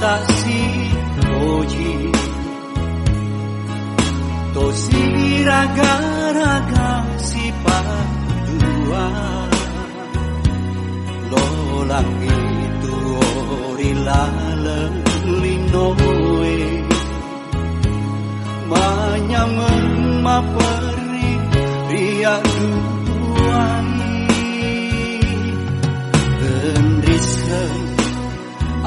tak si oji to si raga-raga si padua lo langit ori lalelinoe manyamen maperi ria duai tendrisen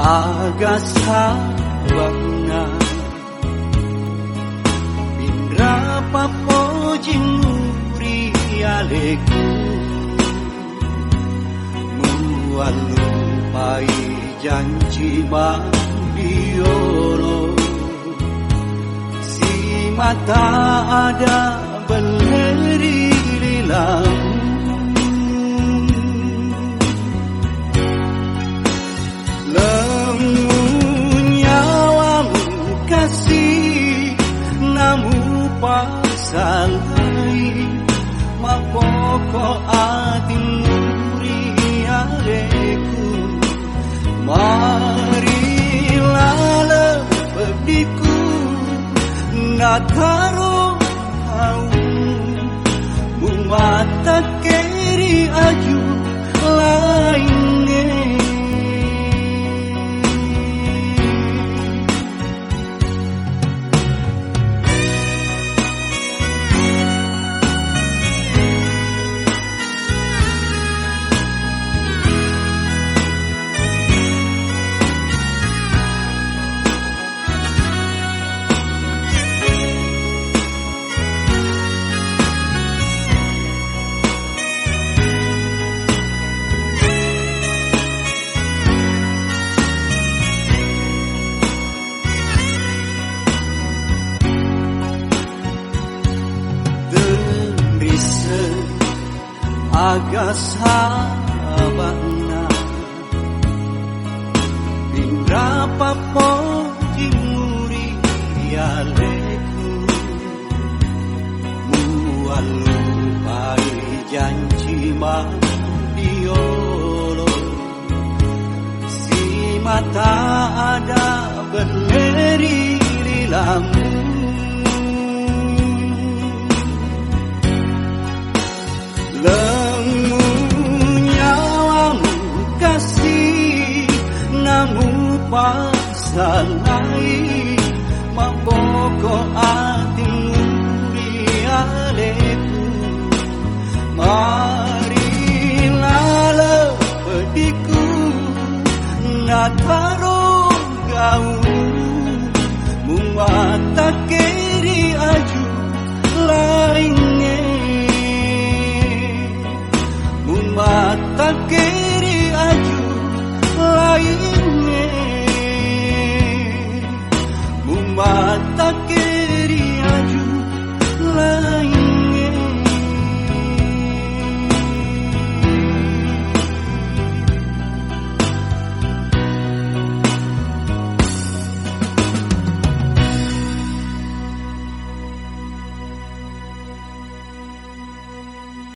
aga sabana bindra papo jinguri aleku mualupai janji bandiolo si mata ada beleri lilang pasalai mapoko ating muri areku marilala pediku nataro hau mumata keri aju lainnya aga sabana bindra papo jinguri aleku mualupai janji mandiolo si mata ada beleri lilamu pasalai maboko ating muri aleku marilala pediku nataro gau mumata keri aju lainnya mumata keri